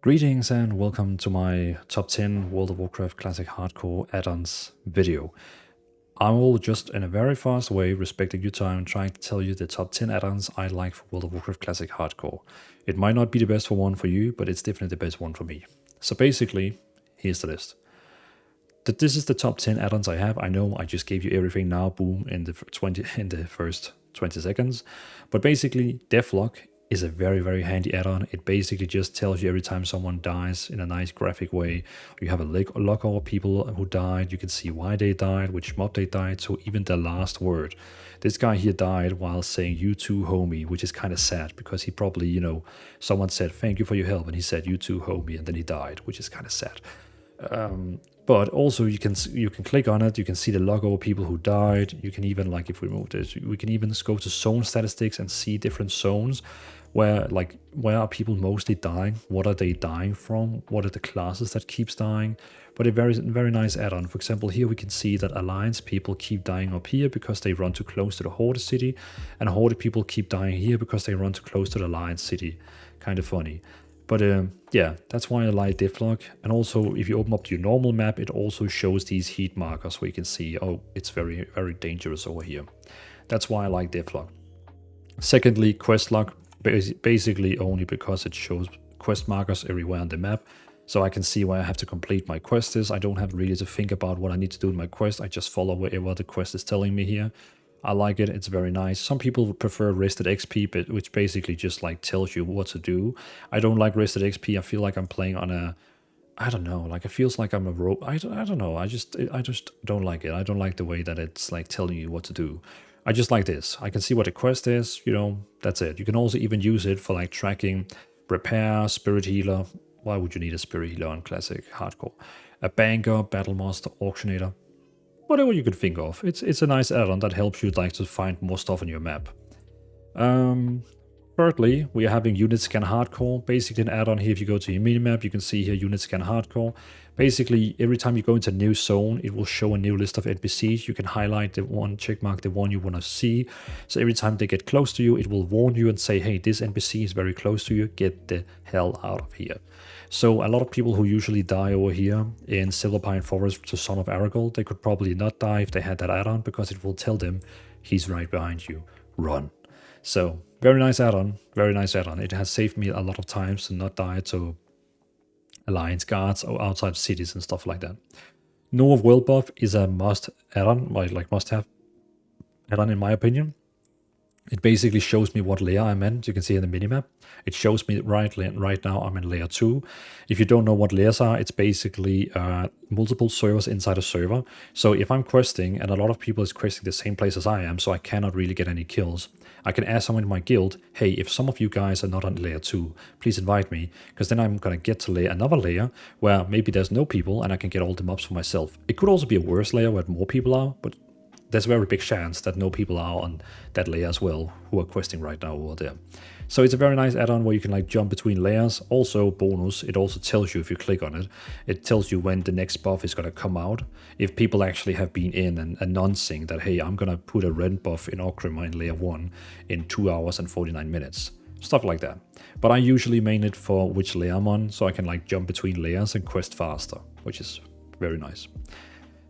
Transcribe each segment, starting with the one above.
Greetings and welcome to my top 10 World of Warcraft Classic Hardcore add-ons video. I will just in a very fast way, respecting your time, trying to tell you the top 10 add-ons I like for World of Warcraft Classic Hardcore. It might not be the best one for you, but it's definitely the best one for me. So basically, here's the list. This is the top 10 add-ons I have. I know I just gave you everything now, boom, in the first 20 seconds. But basically, DeathLog is a very handy add-on. It basically just tells you every time someone dies in a nice graphic way. You have a log of people who died. You can see why they died, which mob they died, so even the last word. This guy here died while saying "you too, homie," which is kind of sad because he probably, someone said "thank you for your help" and he said "you too, homie," and then he died, which is kind of sad. But also you can click on it, you can see the logo of people who died. You can even, like, if we move this, we can even go to zone statistics and see different zones where are people mostly dying, what are they dying from, what are the classes that keeps dying. But a very nice add-on. For example, here we can see that Alliance people keep dying up here because they run too close to the Horde city, and Horde people keep dying here because they run too close to the Alliance city. Kind of funny. But yeah, that's why I like DeathLog. And also, if you open up your normal map, it also shows these heat markers where you can see, oh, it's very dangerous over here. That's why I like DeathLog. Secondly, Questlog, basically only because it shows quest markers everywhere on the map. So I can see where I have to complete my quest is. I don't have really to think about what I need to do in my quest. I just follow wherever the quest is telling me here. I like it, it's very nice. Some people would prefer rested XP, which basically just like tells you what to do. I don't like rested XP. I feel like I'm playing on a, I don't know, like it feels like I'm a rope. I don't know. I just don't like it. I don't like the way that it's like telling you what to do. I just like this. I can see what the quest is, that's it. You can also even use it for like tracking repair, spirit healer. Why would you need a spirit healer on Classic Hardcore? A banker, battle master, auctionator. Whatever you could think of. It's a nice add-on that helps you like to find more stuff on your map. Thirdly, we are having Unitscan Hardcore. Basically an add-on here. If you go to your minimap, you can see here Unitscan Hardcore. Basically, every time you go into a new zone, it will show a new list of NPCs. You can highlight the one, checkmark the one you want to see. So every time they get close to you, it will warn you and say, hey, this NPC is very close to you. Get the hell out of here. So a lot of people who usually die over here in Silverpine Forest to Son of Aragorn, they could probably not die if they had that add-on, because it will tell them he's right behind you. Run. So very nice add-on. Very nice add-on. It has saved me a lot of times to not die to Alliance guards or outside cities and stuff like that. Know of World buff is a must add-on, like must-have add-on in my opinion. It basically shows me what layer I'm in. You can see in the minimap. It shows me right now I'm in layer 2. If you don't know what layers are, it's basically multiple servers inside a server. So if I'm questing, and a lot of people is questing the same place as I am, so I cannot really get any kills, I can ask someone in my guild, hey, if some of you guys are not on layer 2, please invite me, because then I'm going to get to another layer where maybe there's no people and I can get all the mobs for myself. It could also be a worse layer where more people are, but there's a very big chance that no people are on that layer as well who are questing right now over there. So it's a very nice add-on where you can like jump between layers. Also bonus, it also tells you if you click on it, it tells you when the next buff is going to come out. If people actually have been in and announcing that, hey, I'm going to put a red buff in Orgrimmar in layer 1 in 2 hours and 49 minutes. Stuff like that. But I usually main it for which layer I'm on, so I can like jump between layers and quest faster, which is very nice.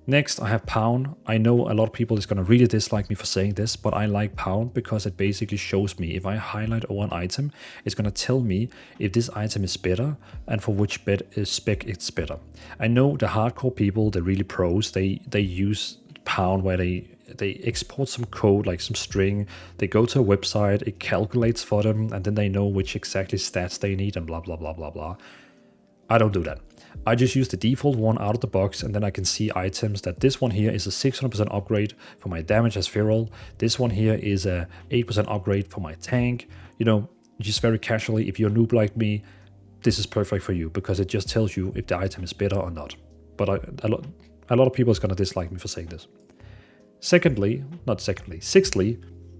Next, I have Pound. I know a lot of people is going to really dislike me for saying this, but I like Pound because it basically shows me if I highlight over an item, it's going to tell me if this item is better and for which spec it's better. I know the hardcore people, the really pros, they use Pound where they export some code, like some string, they go to a website, it calculates for them, and then they know which exactly stats they need and blah, blah, blah, blah, blah. I don't do that. I just use the default one out of the box, and then I can see items that this one here is a 600% upgrade for my damage as feral. This one here is a 8% upgrade for my tank. Just very casually, if you're a noob like me, this is perfect for you because it just tells you if the item is better or not. But a lot of people is going to dislike me for saying this. Sixthly,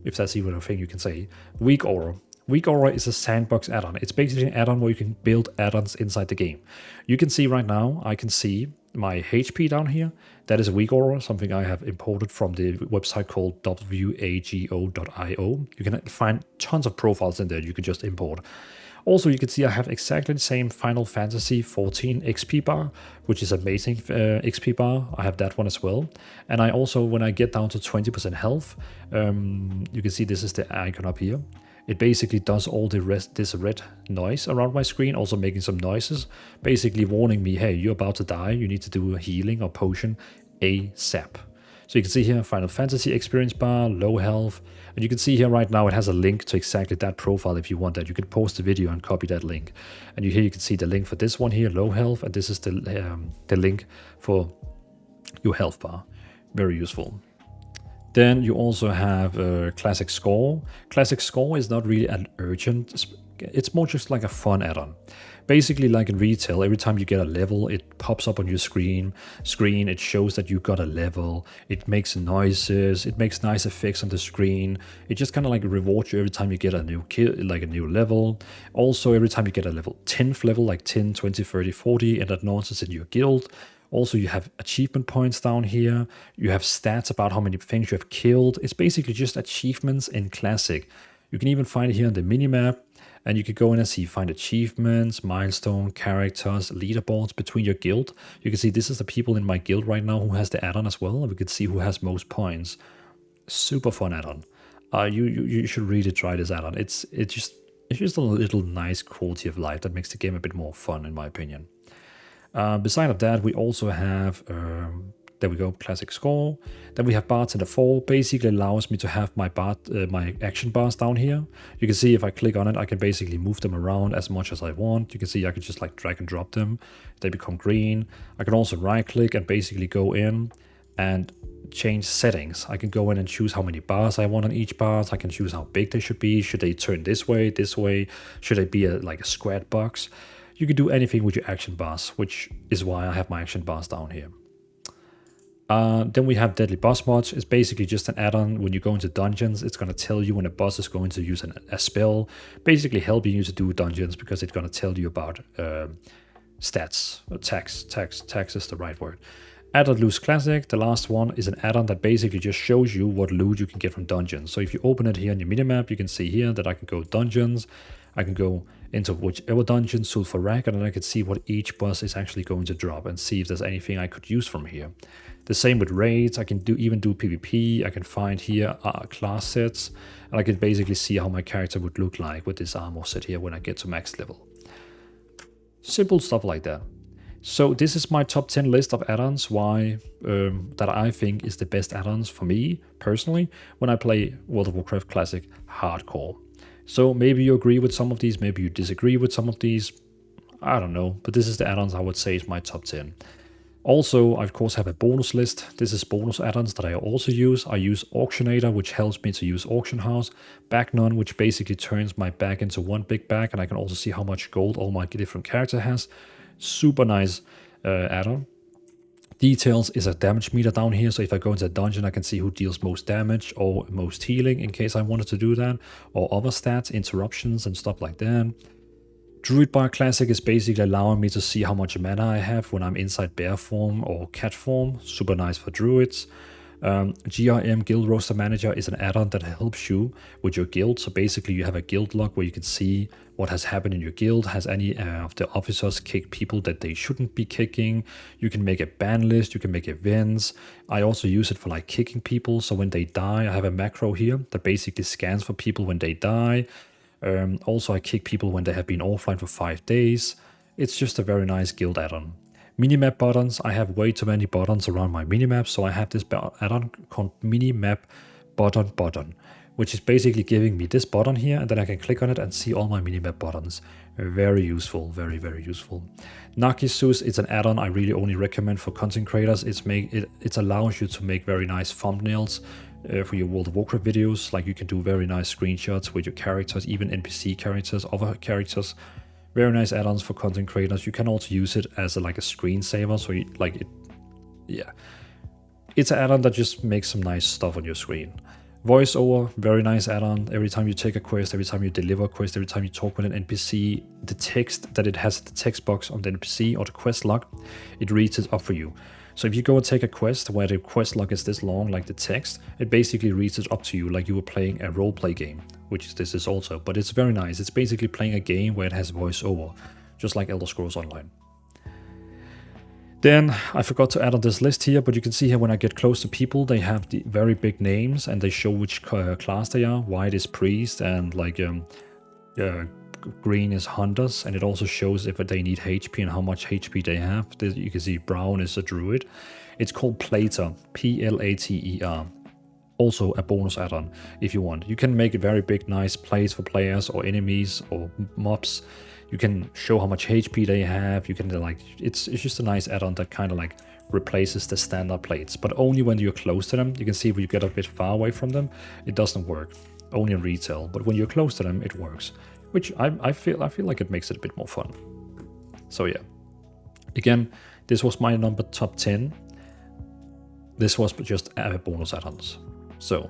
if that's even a thing you can say, WeakAuras. WeakAuras is a sandbox add-on. It's basically an add-on where you can build add-ons inside the game. You can see right now, I can see my HP down here. That is WeakAuras, something I have imported from the website called wago.io. You can find tons of profiles in there you can just import. Also, you can see I have exactly the same Final Fantasy 14 XP bar, which is amazing XP bar. I have that one as well. And I also, when I get down to 20% health, you can see this is the icon up here. It basically does all the rest, this red noise around my screen, also making some noises, basically warning me, hey, you're about to die, you need to do a healing or potion ASAP. So you can see here, Final Fantasy experience bar, low health, and you can see here right now it has a link to exactly that profile if you want that. You can pause the video and copy that link. And here you can see the link for this one here, low health, and this is the link for your health bar. Very useful. Then you also have Classic Score. Classic Score is not really an urgent, it's more just like a fun add-on. Basically, like in retail, every time you get a level, it pops up on your screen. It shows that you got a level. It makes noises. It makes nice effects on the screen. It just kind of like rewards you every time you get a new kill, like a new level. Also, every time you get a level 10th level, like 10, 20, 30, 40, and that announces in your guild. Also, you have achievement points down here. You have stats about how many things you have killed. It's basically just achievements in Classic. You can even find it here on the minimap. And you could go in and see, find achievements, milestone, characters, leaderboards between your guild. You can see this is the people in my guild right now who has the add-on as well. And we can see who has most points. Super fun add-on. You should really try this add-on. It's just a little nice quality of life that makes the game a bit more fun, in my opinion. Beside of that, we also have there we go, Classic Score. Then we have Bartender 4, basically allows me to have my my action bars down here. You can see if I click on it, I can basically move them around as much as I want. You can see I can just like drag and drop them. They become green. I can also right click and basically go in and change settings. I can go in and choose how many bars I want on each bar. I can choose how big they should be. Should they turn this way? Should they be like a squared box? You can do anything with your action bars, which is why I have my action bars down here. Then we have Deadly Boss Mods. It's basically just an add-on. When you go into dungeons, it's going to tell you when a boss is going to use a spell, basically helping you to do dungeons because it's going to tell you about stats. Tax is the right word. AtlasLoot Classic, the last one, is an add-on that basically just shows you what loot you can get from dungeons. So if you open it here on your minimap, you can see here that I can go dungeons. I can go into whichever dungeon, Sulfur Rack, and then I can see what each boss is actually going to drop and see if there's anything I could use from here. The same with raids. I can even do PvP. I can find here class sets, and I can basically see how my character would look like with this armor set here when I get to max level. Simple stuff like that. So this is my top 10 list of add-ons that I think is the best add-ons for me personally when I play World of Warcraft Classic Hardcore. So maybe you agree with some of these, maybe you disagree with some of these, I don't know, but this is the add-ons I would say is my top 10. Also, I of course have a bonus list. This is bonus add-ons that I also use. I use Auctionator, which helps me to use Auction House. Bag None, which basically turns my bag into one big bag, and I can also see how much gold all my different character has. Super nice add-on. Details is a damage meter down here, so if I go into a dungeon, I can see who deals most damage or most healing in case I wanted to do that, or other stats, interruptions and stuff like that. Druid Bar Classic is basically allowing me to see how much mana I have when I'm inside bear form or cat form. Super nice for druids. GRM Guild Roster Manager is an add-on that helps you with your guild. So basically you have a guild log where you can see what has happened in your guild. Has any of the officers kicked people that they shouldn't be kicking? You can make a ban list, you can make events. I also use it for like kicking people. So when they die, I have a macro here that basically scans for people when they die. Also I kick people when they have been offline for 5 days. It's just a very nice guild add-on. Minimap buttons, I have way too many buttons around my minimap, so I have this add-on called Minimap Button, which is basically giving me this button here, and then I can click on it and see all my minimap buttons. Very useful, very, very useful. Narcissus, it's an add-on I really only recommend for content creators. It allows you to make very nice thumbnails for your World of Warcraft videos. Like you can do very nice screenshots with your characters, even NPC characters, other characters. Very nice add-ons for content creators. You can also use it as like a screensaver. So it's an add-on that just makes some nice stuff on your screen. Voiceover, very nice add-on. Every time you take a quest, every time you deliver a quest, every time you talk with an NPC, the text that it has the text box on the NPC or the quest log, it reads it up for you. So if you go and take a quest where the quest log is this long, like the text, it basically reads it up to you like you were playing a roleplay game, which this is also, but it's very nice. It's basically playing a game where it has voiceover, just like Elder Scrolls Online. Then I forgot to add on this list here, but you can see here when I get close to people, they have the very big names and they show which class they are. White is priest and like green is hunters, and it also shows if they need HP and how much HP they have. You can see brown is a druid. It's called Plater, Plater. Also a bonus add-on if you want. You can make a very big nice plates for players or enemies or mobs. You can show how much HP they have. You can like, it's just a nice add-on that kind of like replaces the standard plates, but only when you're close to them. You can see if you get a bit far away from them, it doesn't work. Only in retail, but when you're close to them, it works. Which I feel like it makes it a bit more fun. So yeah, again, this was my number top 10. This was just bonus add-ons. So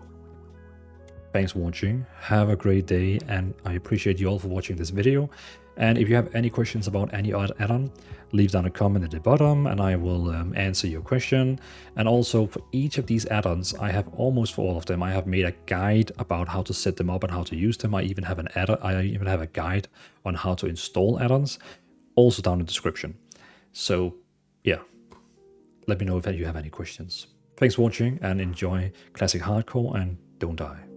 thanks for watching, have a great day, and I appreciate you all for watching this video. And if you have any questions about any add-on, leave down a comment at the bottom and I will answer your question. And also for each of these add-ons, I have almost for all of them, I have made a guide about how to set them up and how to use them. I even have a guide on how to install add-ons, also down in the description. So yeah, let me know if you have any questions. Thanks for watching and enjoy Classic Hardcore and don't die.